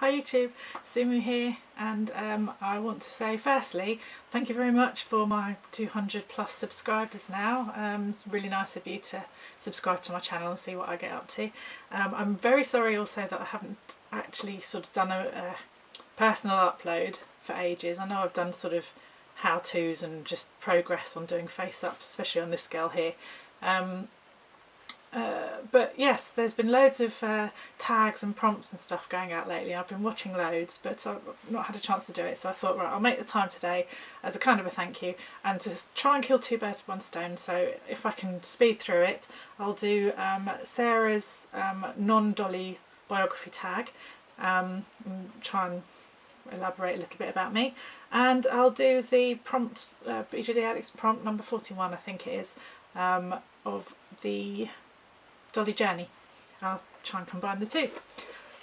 Hi YouTube, Sumu here, and I want to say firstly thank you very much for my 200 plus subscribers now. It's really nice of you to subscribe to my channel and see what I get up to. I'm very sorry also that I haven't actually sort of done a personal upload for ages. I know I've done sort of how-tos and just progress on doing face-ups, especially on this girl here. But yes, there's been loads of tags and prompts and stuff going out lately. I've been watching loads, but I've not had a chance to do it, so I thought, right, I'll make the time today as a kind of a thank you and to try and kill two birds with one stone. So if I can speed through it, I'll do Sarah's non-Dolly biography tag, and try and elaborate a little bit about me, and I'll do the prompt, BJD Addicts prompt number 41 I think it is, of the Dolly journey. I'll try and combine the two.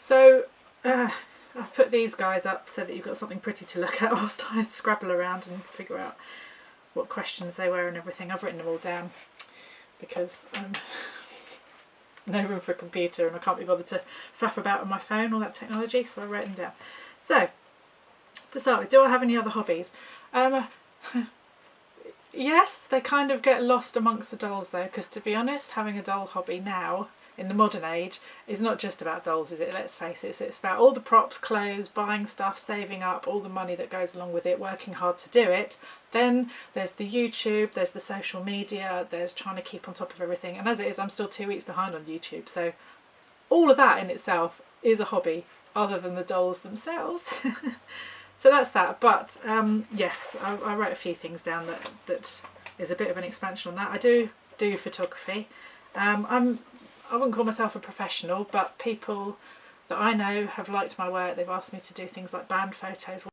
So I've put these guys up so that you've got something pretty to look at whilst I scrabble around and figure out what questions they were and everything. I've written them all down because no room for a computer and I can't be bothered to faff about on my phone, all that technology, so I wrote them down. So to start with, do I have any other hobbies? Yes, they kind of get lost amongst the dolls though, because to be honest, having a doll hobby now in the modern age is not just about dolls, is it? Let's face it, it's about all the props, clothes, buying stuff, saving up, all the money that goes along with it, working hard to do it. Then there's the YouTube, there's the social media, there's trying to keep on top of everything, and as it is, I'm still 2 weeks behind on YouTube, so all of that in itself is a hobby other than the dolls themselves. So that's that, but yes, I wrote a few things down that is a bit of an expansion on that. I do photography. I wouldn't call myself a professional, but people that I know have liked my work. They've asked me to do things like band photos,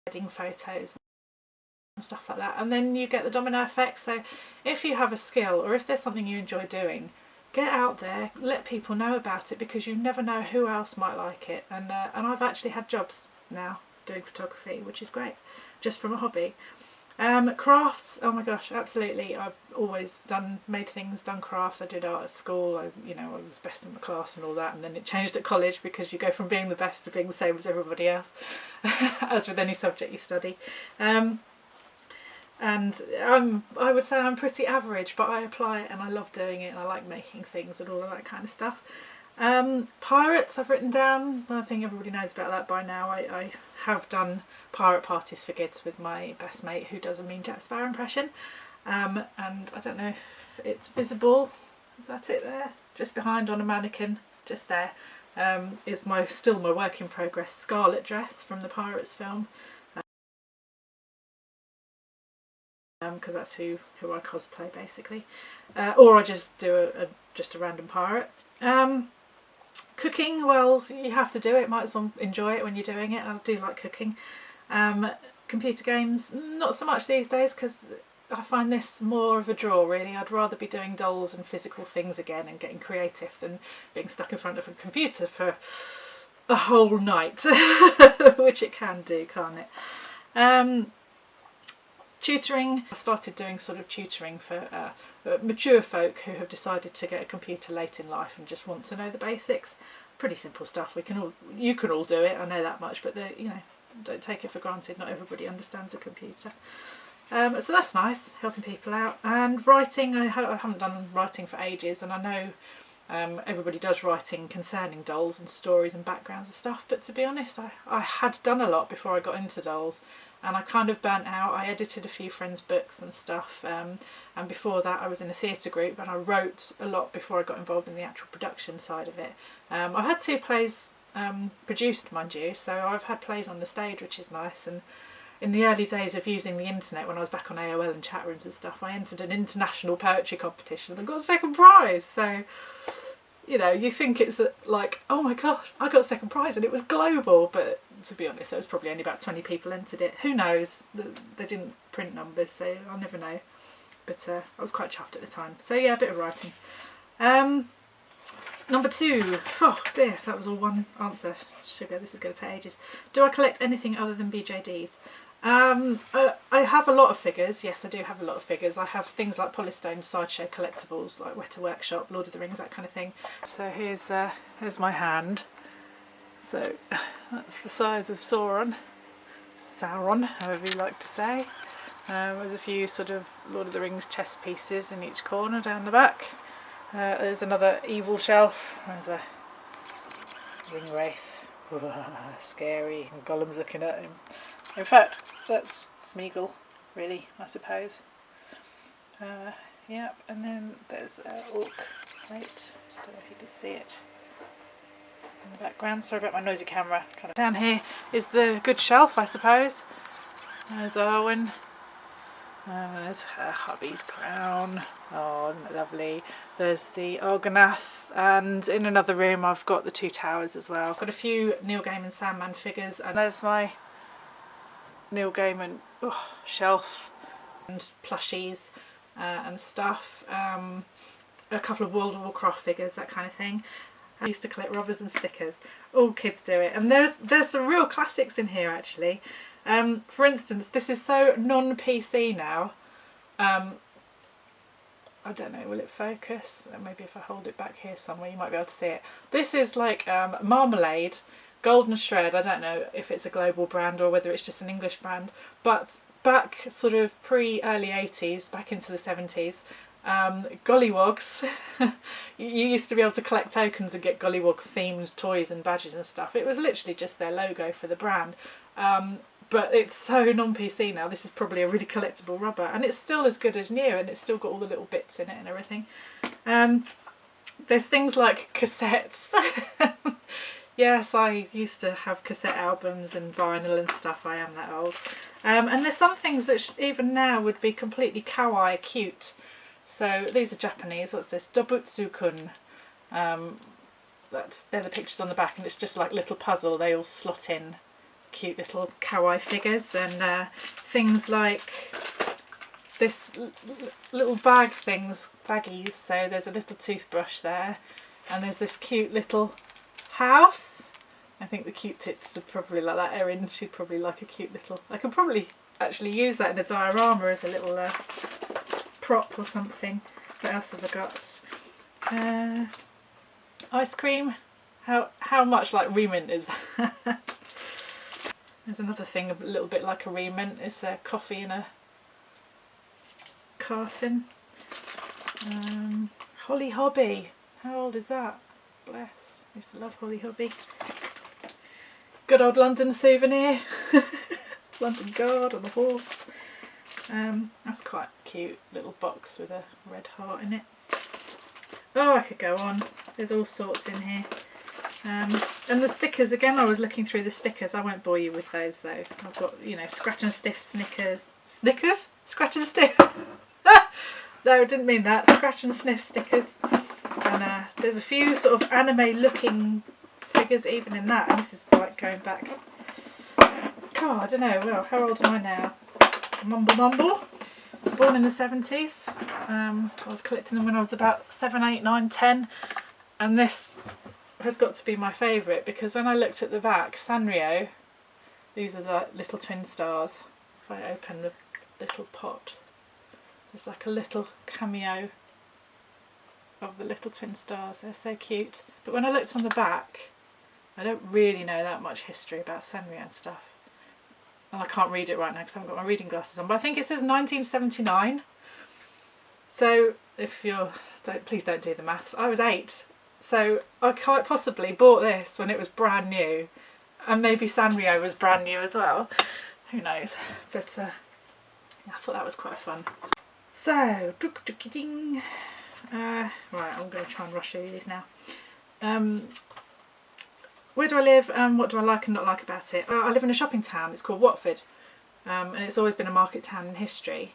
wedding photos and stuff like that. And then you get the domino effect. So if you have a skill or if there's something you enjoy doing, get out there, let people know about it, because you never know who else might like it. And I've actually had jobs now doing photography, which is great, just from a hobby. Crafts, oh my gosh, absolutely. I've always made things, done crafts. I did art at school. I was best in my class and all that, and then it changed at college because you go from being the best to being the same as everybody else, as with any subject you study. And I would say I'm pretty average, but I apply it and I love doing it and I like making things and all of that kind of stuff. Pirates I've written down. I think everybody knows about that by now. I have done pirate parties for kids with my best mate who does a mean Jack Sparrow impression, and I don't know if it's visible, is that it there? Just behind on a mannequin, just there, is still my work in progress Scarlet dress from the Pirates film, because that's who I cosplay basically, or I just do just a random pirate. Cooking, well, you have to do it, might as well enjoy it when you're doing it. I do like cooking. Computer games, not so much these days, because I find this more of a draw really. I'd rather be doing dolls and physical things again and getting creative than being stuck in front of a computer for a whole night, which it can do, can't it? Tutoring, I started doing sort of tutoring for mature folk who have decided to get a computer late in life and just want to know the basics. Pretty simple stuff. You can all do it, I know that much, but don't take it for granted. Not everybody understands a computer. So that's nice, helping people out. And writing, I haven't done writing for ages, and I know everybody does writing concerning dolls and stories and backgrounds and stuff, but to be honest, I had done a lot before I got into dolls, and I kind of burnt out. I edited a few friends' books and stuff, and before that I was in a theatre group and I wrote a lot before I got involved in the actual production side of it. I've had 2 plays produced, mind you, so I've had plays on the stage, which is nice. And in the early days of using the internet, when I was back on AOL and chat rooms and stuff, I entered an international poetry competition and got 2nd prize. So you think it's like, oh my gosh, I got 2nd prize, and it was global, but to be honest, there was probably only about 20 people entered it. Who knows? They didn't print numbers, so I'll never know. But I was quite chuffed at the time. So yeah, a bit of writing. Number 2. Oh dear, that was all one answer. Sugar, this is going to take ages. Do I collect anything other than BJDs? I have a lot of figures. Yes, I do have a lot of figures. I have things like Polystone sideshow collectibles, like Weta Workshop, Lord of the Rings, that kind of thing. So here's my hand. So that's the size of Sauron, however you like to say. There's a few sort of Lord of the Rings chess pieces in each corner down the back. There's another evil shelf. There's a ring wraith. Scary, and Gollum's looking at him. In fact, that's Smeagol, really, I suppose. Yep, and then there's Orc plate. I don't know if you can see it in the background. Sorry about my noisy camera. Down here is the good shelf, I suppose. There's Arwen. There's her hubby's crown. Oh, isn't it lovely? There's the Argonath, and in another room I've got the two towers as well. I've got a few Neil Gaiman Sandman figures, and there's my Neil Gaiman shelf and plushies and stuff. A couple of World of Warcraft figures, that kind of thing. I used to collect rubbers and stickers. All kids do it, and there's some real classics in here actually. For instance, this is so non-PC now. I don't know, will it focus? Maybe if I hold it back here somewhere you might be able to see it. This is like Marmalade, Golden Shred. I don't know if it's a global brand or whether it's just an English brand, but back sort of pre-early 80s, back into the 70s, Gollywogs. You used to be able to collect tokens and get Gollywog themed toys and badges and stuff. It was literally just their logo for the brand. But it's so non-PC now. This is probably a really collectible rubber, and it's still as good as new, and it's still got all the little bits in it and everything. There's things like cassettes. Yes, I used to have cassette albums and vinyl and stuff. I am that old. And there's some things that even now would be completely kawaii cute. So these are Japanese. What's this? Dobutsu-kun. They're the pictures on the back, and it's just like little puzzle. They all slot in. Cute little kawaii figures, and things like this little baggies. So there's a little toothbrush there, and there's this cute little house. I think the cute tits would probably like that. Erin, she'd probably like a cute little. I could probably actually use that in a diorama as a little prop or something. What else have I got? Ice cream. How much like Remint is that? There's another thing a little bit like a Remint. It's a coffee in a carton. Holly Hobby. How old is that? Bless. I used to love Holly Hobby. Good old London souvenir. London Guard on the horse. That's quite a cute little box with a red heart in it. Oh, I could go on. There's all sorts in here. And the stickers, again, I was looking through the stickers. I won't bore you with those though. I've got, you know, Scratch and Sniff Snickers. Snickers? Scratch and Sniff. No, I didn't mean that. Scratch and Sniff stickers. And there's a few sort of anime looking figures even in that. And this is like going back. God, I don't know. Well, how old am I now? Mumble. Born in the 70s. I was collecting them when I was about 7, 8, 9, 10. And this has got to be my favourite, because when I looked at the back, Sanrio, these are the little twin stars. If I open the little pot, there's like a little cameo of the little twin stars. They're so cute. But when I looked on the back, I don't really know that much history about Sanrio and stuff. And I can't read it right now because I haven't got my reading glasses on, but I think it says 1979. So if you're, please don't do the maths. I was 8. So I quite possibly bought this when it was brand new, and maybe Sanrio was brand new as well. Who knows? But yeah, I thought that was quite fun. So, right, I'm going to try and rush through these now. Where do I live and what do I like and not like about it? I live in a shopping town. It's called Watford, and it's always been a market town in history.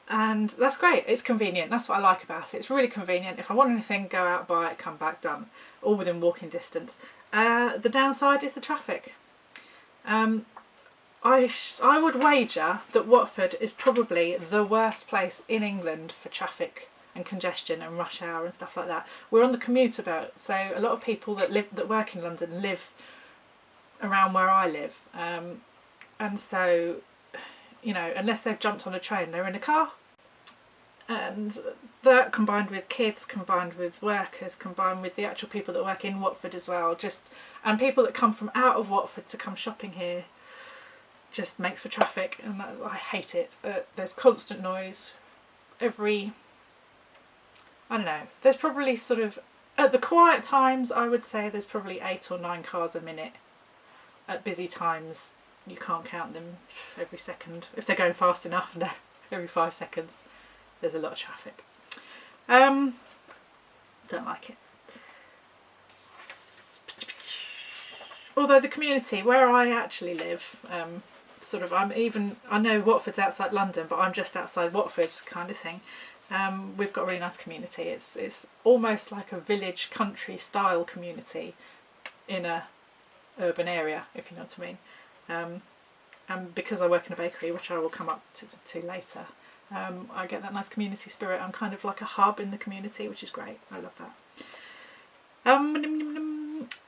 And that's great. It's convenient. That's what I like about it. It's really convenient. If I want anything, go out, buy it, come back, done. All within walking distance. The downside is the traffic. I would wager that Watford is probably the worst place in England for traffic and congestion and rush hour and stuff like that. We're on the commuter belt, so a lot of people that work in London live around where I live, and so, you know, unless they've jumped on a train, they're in a car. And that combined with kids, combined with workers, combined with the actual people that work in Watford as well, and people that come from out of Watford to come shopping here, just makes for traffic, and I hate it. There's constant noise. I don't know, there's probably sort of, at the quiet times, I would say there's probably 8 or 9 cars a minute. At busy times, you can't count them every second. If they're going fast enough, no, every 5 seconds. There's a lot of traffic. Don't like it. Although the community where I actually live, I know Watford's outside London, but I'm just outside Watford kind of thing. We've got a really nice community. It's almost like a village country style community in a urban area, if you know what I mean. And because I work in a bakery, which I will come up to later, I get that nice community spirit. I'm kind of like a hub in the community, which is great. I love that.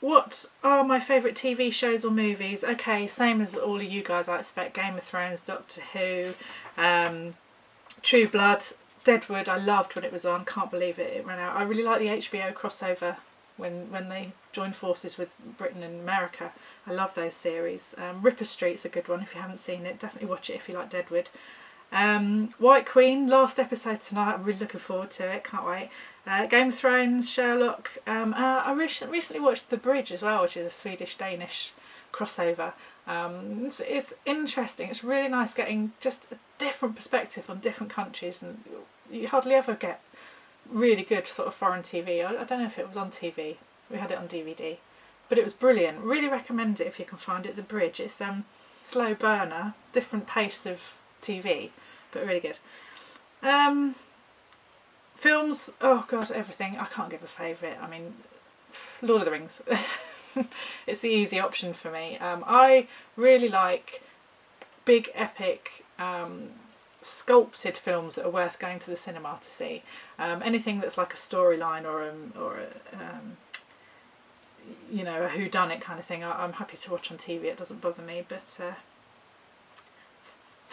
What are my favourite TV shows or movies? Okay, same as all of you guys, I expect. Game of Thrones, Doctor Who, True Blood, Deadwood. I loved when it was on. Can't believe it ran out. I really like the HBO crossover when they joined forces with Britain and America. I love those series. Ripper Street's a good one if you haven't seen it. Definitely watch it if you like Deadwood. White Queen, last episode tonight. I'm really looking forward to it. Can't wait. Game of Thrones, Sherlock. I recently watched The Bridge as well, which is a Swedish-Danish crossover. It's interesting. It's really nice getting just a different perspective on different countries, and you hardly ever get really good sort of foreign TV. I don't know if it was on TV. We had it on DVD, but it was brilliant. Really recommend it if you can find it. The Bridge. It's slow burner, different pace of TV, but really good. Films, oh god, everything. I can't give a favourite. I mean, Lord of the Rings. It's the easy option for me. I really like big epic sculpted films that are worth going to the cinema to see. Anything that's like a storyline or a whodunit kind of thing, I'm happy to watch on TV. It doesn't bother me. But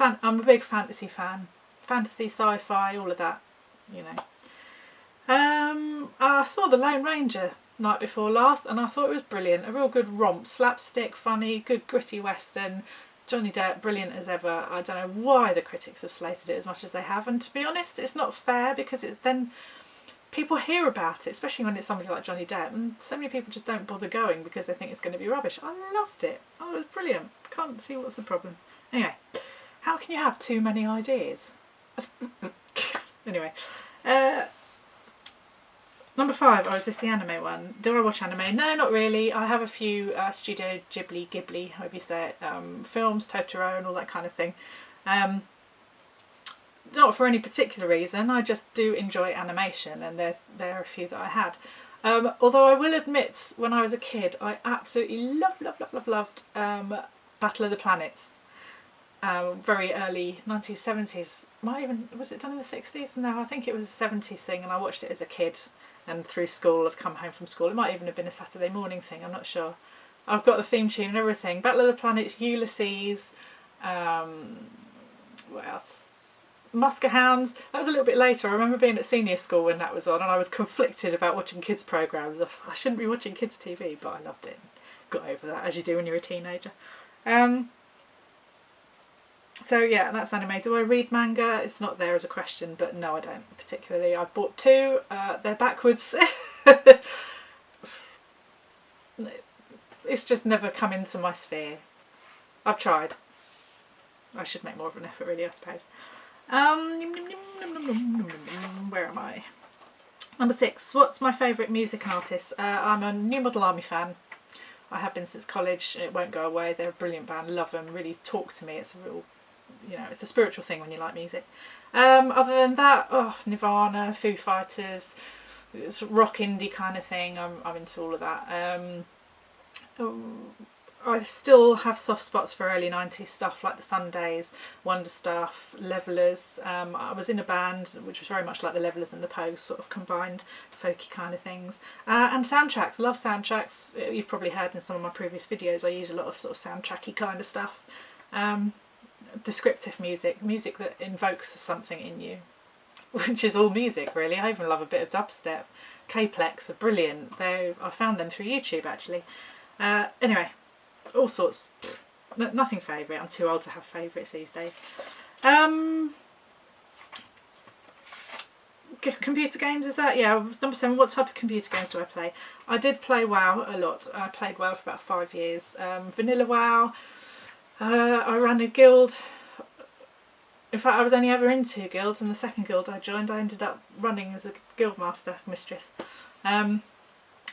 I'm a big fantasy fan. Fantasy, sci-fi, all of that, you know. I saw The Lone Ranger night before last, and I thought it was brilliant. A real good romp, slapstick, funny, good gritty western. Johnny Depp, brilliant as ever. I don't know why the critics have slated it as much as they have, and to be honest, it's not fair, because then people hear about it, especially when it's somebody like Johnny Depp, and so many people just don't bother going because they think it's going to be rubbish. I loved it. Oh, it was brilliant. Can't see what's the problem. Anyway, how can you have too many ideas? Anyway, number 5, or is this the anime one? Do I watch anime? No, not really. I have a few Studio Ghibli, however you say it, films, Totoro and all that kind of thing. Not for any particular reason, I just do enjoy animation, and there are a few that I had. Although I will admit, when I was a kid, I absolutely loved Battle of the Planets. Very early 1970s. Was it done in the 60s? No, I think it was a 70s thing, and I watched it as a kid, and through school I'd come home from school. It might even have been a Saturday morning thing, I'm not sure. I've got the theme tune and everything. Battle of the Planets, Ulysses, what else? Musker Hounds. That was a little bit later. I remember being at senior school when that was on, and I was conflicted about watching kids programmes. I shouldn't be watching kids TV, but I loved it. Got over that, as you do when you're a teenager. So yeah, that's anime. Do I read manga? It's not there as a question, but no, I don't particularly. I've bought 2. They're backwards. It's just never come into my sphere. I've tried. I should make more of an effort, really, I suppose. Where am I? Number 6. What's my favourite music and artist? I'm a New Model Army fan. I have been since college. It won't go away. They're a brilliant band. Love them. Really talk to me. It's a real, it's a spiritual thing when you like music. Other than that, Nirvana, Foo Fighters, it's rock indie kind of thing. I'm into all of that. I still have soft spots for early 90s stuff like the Sundays, Wonder Stuff, Levellers. I was in a band which was very much like the Levellers and the Pogues, sort of combined folky kind of things. And soundtracks, love soundtracks. You've probably heard in some of my previous videos I use a lot of sort of soundtracky kind of stuff. Descriptive music that invokes something in you. which is all music really. I even love a bit of dubstep. K-Plex are brilliant. I found them through YouTube actually. Anyway, all sorts. Nothing favourite. I'm too old to have favourites these days. Computer games, is that? Yeah, number 7. What type of computer games do I play? I did play WoW a lot. I played WoW for about 5 years. Vanilla WoW. I ran a guild. In fact, I was only ever in 2 guilds, and the second guild I joined, I ended up running as a guild master mistress. And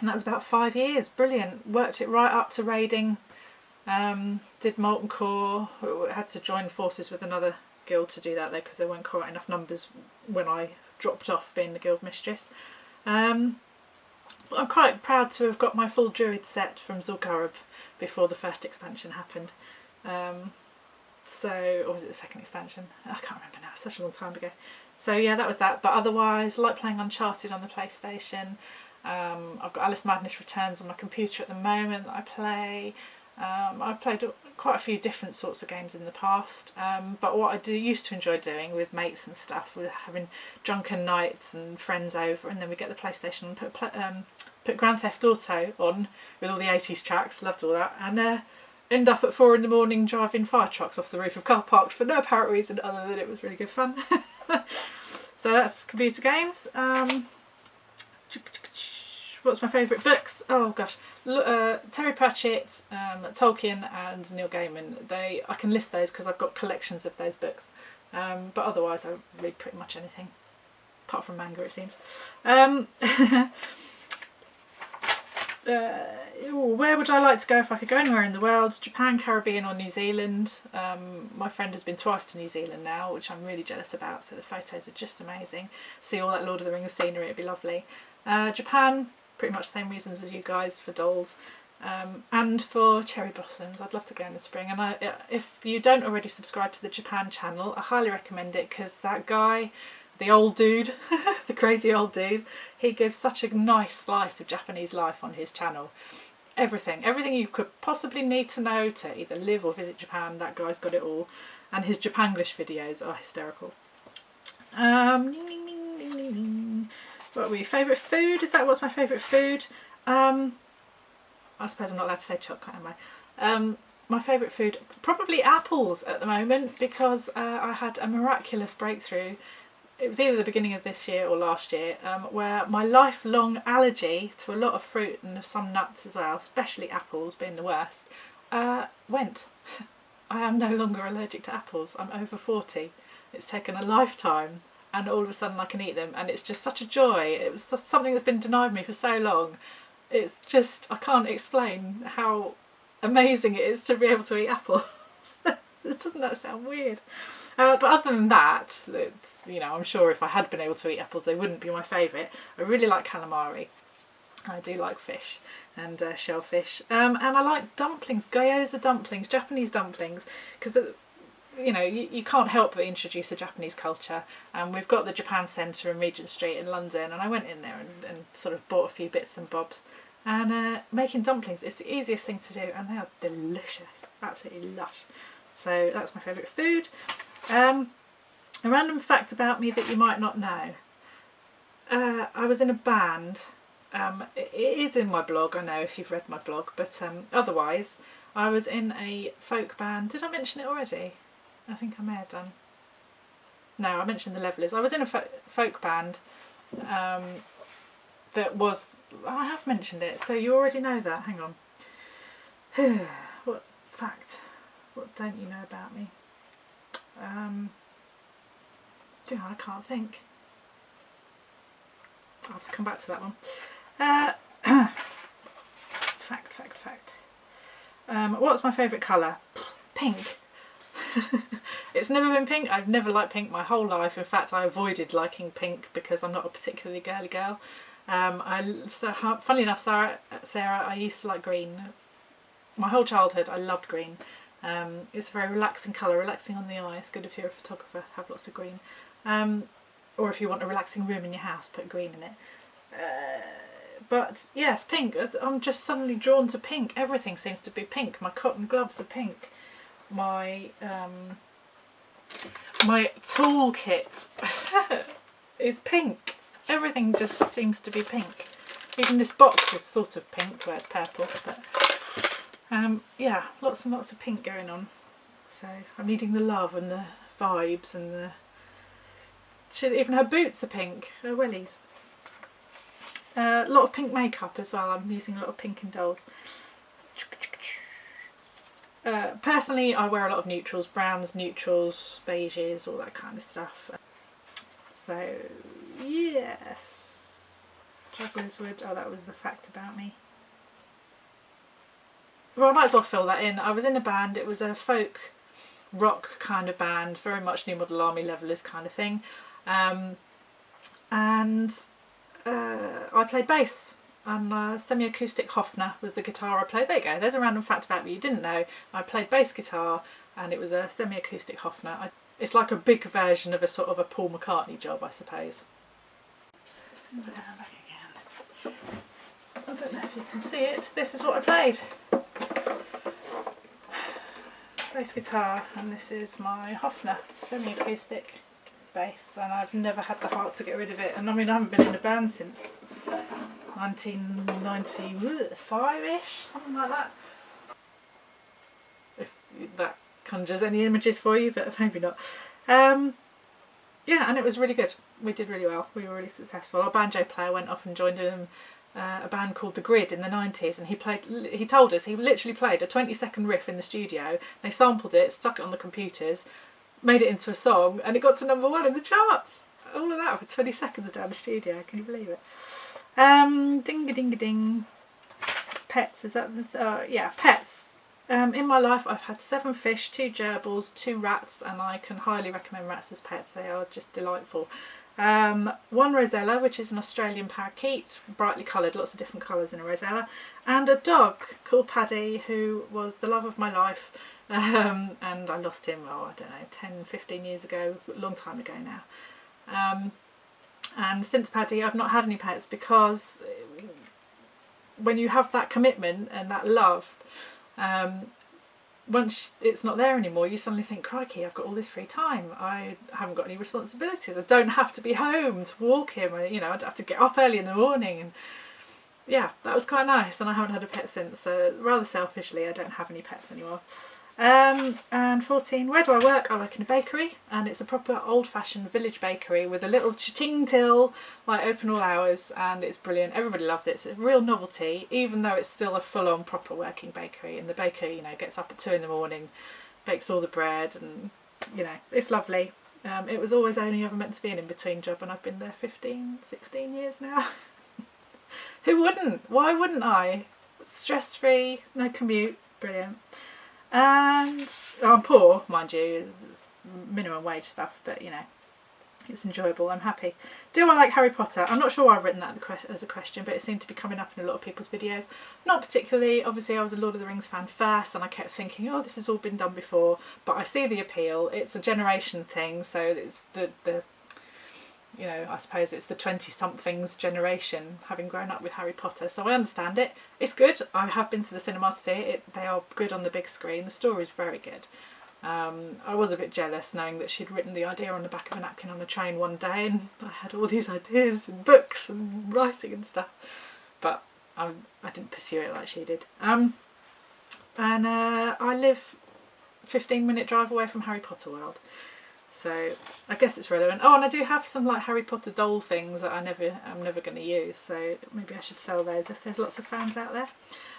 that was about 5 years. Brilliant. Worked it right up to raiding. Did Molten Core. Had to join forces with another guild to do that though, because there weren't quite enough numbers when I dropped off being the guild mistress. I'm quite proud to have got my full druid set from Zul'Gurub before the first expansion happened. Or was it the second expansion? I can't remember now, such a long time ago. So yeah, that was that. But otherwise, I like playing Uncharted on the PlayStation. I've got Alice Madness Returns on my computer at the moment that I play. I've played quite a few different sorts of games in the past, but what I used to enjoy doing with mates and stuff was having drunken nights and friends over, and then we get the PlayStation and put Grand Theft Auto on with all the 80s tracks, loved all that, and end up at 4 in the morning driving fire trucks off the roof of car parks for no apparent reason other than it was really good fun. So that's computer games. What's my favourite books? Oh gosh, Terry Pratchett, Tolkien and Neil Gaiman. I can list those because I've got collections of those books. But otherwise I read pretty much anything, apart from manga it seems. Where would I like to go if I could go anywhere in the world? Japan, Caribbean or New Zealand. My friend has been twice to New Zealand now, which I'm really jealous about, so the photos are just amazing. See all that Lord of the Rings scenery, it'd be lovely. Japan, pretty much the same reasons as you guys for dolls, and for cherry blossoms. I'd love to go in the spring, and if you don't already subscribe to the Japan channel, I highly recommend it, because that guy, the old dude, the crazy old dude, he gives such a nice slice of Japanese life on his channel. Everything you could possibly need to know to either live or visit Japan, that guy's got it all, and his Japanglish videos are hysterical. What were your favourite food? Is that what's my favourite food? I suppose I'm not allowed to say chocolate, am I? My favourite food, probably apples at the moment, because I had a miraculous breakthrough. It was either the beginning of this year or last year, where my lifelong allergy to a lot of fruit and some nuts as well, especially apples being the worst, went. I am no longer allergic to apples. I'm over 40. It's taken a lifetime, and all of a sudden I can eat them, and it's just such a joy. It was something that's been denied me for so long. It's just, I can't explain how amazing it is to be able to eat apples. Doesn't that sound weird? But other than that, it's, I'm sure if I had been able to eat apples, they wouldn't be my favourite. I really like calamari. I do like fish and shellfish. And I like dumplings, gyoza dumplings, Japanese dumplings, because you can't help but introduce a Japanese culture. And we've got the Japan Centre in Regent Street in London, and I went in there and sort of bought a few bits and bobs. And making dumplings is the easiest thing to do, and they are delicious, absolutely lush. So that's my favourite food. A random fact about me that you might not know. I was in a band. It is in my blog, I know if you've read my blog, but otherwise I was in a folk band. Did I mention it already? I think I may have done. No, I mentioned the Levellers. I was in a folk band that was... I have mentioned it, so you already know that. Hang on. What fact? What don't you know about me? I can't think. I'll have to come back to that one. Fact. What's my favourite colour? Pink. It's never been pink. I've never liked pink my whole life. In fact, I avoided liking pink because I'm not a particularly girly girl. Funnily enough, Sarah, I used to like green. My whole childhood, I loved green. It's a very relaxing colour, relaxing on the eye. It's good if you're a photographer to have lots of green. Or if you want a relaxing room in your house, put green in it. But yes, pink. I'm just suddenly drawn to pink. Everything seems to be pink. My cotton gloves are pink. My my toolkit is pink. Everything just seems to be pink. Even this box is sort of pink, where it's purple, but yeah, lots and lots of pink going on. So I'm needing the love and the vibes and the... even her boots are pink, her wellies. A lot of pink makeup as well. I'm using a lot of pink in dolls. Personally, I wear a lot of neutrals, browns, neutrals, beiges, all that kind of stuff. So, yes. Juggler's Wood. Oh, that was the fact about me. Well, I might as well fill that in. I was in a band. It was a folk rock kind of band, very much New Model Army Levellers kind of thing. I played bass, and semi-acoustic Hofner was the guitar I played. There you go, there's a random fact about me you didn't know. I played bass guitar, and it was a semi-acoustic Hofner. It's like a big version of a sort of a Paul McCartney job, I suppose. Oops. Back again. I don't know if you can see it. This is what I played. Bass guitar, and this is my Hofner semi-acoustic bass, and I've never had the heart to get rid of it. And I mean, I haven't been in a band since 1995-ish, something like that. If that conjures any images for you, but maybe not. Yeah, and it was really good. We did really well. We were really successful. Our banjo player went off and joined a band called The Grid in the 90s, and he told us he literally played a 20-second riff in the studio. They sampled it, stuck it on the computers, made it into a song, and it got to #1 in the charts. All of that for 20 seconds down the studio. Can you believe it? Ding-a-ding-a-ding. Pets, is that the... yeah, pets. In my life I've had 7 fish, 2 gerbils, 2 rats, and I can highly recommend rats as pets. They are just delightful. 1 rosella, which is an Australian parakeet, brightly coloured, lots of different colours in a rosella, and a dog called Paddy, who was the love of my life. And I lost him, I don't know, 10, 15 years ago, a long time ago now. And since Paddy, I've not had any pets, because when you have that commitment and that love, once it's not there anymore, you suddenly think, crikey, I've got all this free time. I haven't got any responsibilities. I don't have to be home to walk him. I don't have to get up early in the morning. And yeah, that was quite nice. And I haven't had a pet since. So rather selfishly, I don't have any pets anymore. And 14, where do I work? I work in a bakery, and it's a proper old-fashioned village bakery with a little cha-ching till, like open all hours, and it's brilliant. Everybody loves it. It's a real novelty, even though it's still a full-on proper working bakery. And the baker, gets up at 2 in the morning, bakes all the bread, and it's lovely. It was always only ever meant to be an in-between job, and I've been there 15, 16 years now. Who wouldn't? Why wouldn't I? Stress-free, no commute, brilliant. And I'm poor, mind you, it's minimum wage stuff, but it's enjoyable. I'm happy. Do I like Harry Potter? I'm not sure why I've written that as a question, but it seemed to be coming up in a lot of people's videos. Not particularly. Obviously I was a Lord of the Rings fan first, and I kept thinking, oh, this has all been done before, but I see the appeal. It's a generation thing, so it's the I suppose it's the 20-somethings generation, having grown up with Harry Potter, so I understand it. It's good. I have been to the cinema to see it. They are good on the big screen. The story's very good. I was a bit jealous knowing that she'd written the idea on the back of a napkin on a train one day, and I had all these ideas and books and writing and stuff, but I didn't pursue it like she did. And I live 15-minute drive away from Harry Potter World. So I guess it's relevant. Oh, and I do have some like Harry Potter doll things that I'm never going to use, so maybe I should sell those if there's lots of fans out there.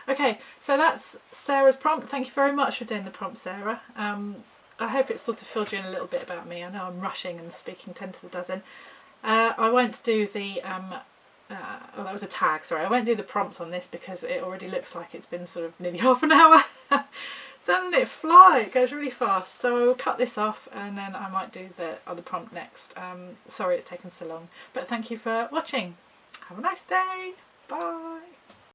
Okay, so that's Sarah's prompt. Thank you very much for doing the prompt, Sarah. I hope it sort of filled you in a little bit about me. I know I'm rushing and speaking 10 to the dozen. I won't do the that was a tag, sorry. I won't do the prompt on this because it already looks like it's been sort of nearly half an hour. Doesn't it fly? It goes really fast. So I will cut this off, and then I might do the other prompt next. Sorry it's taken so long, but thank you for watching. Have a nice day. Bye.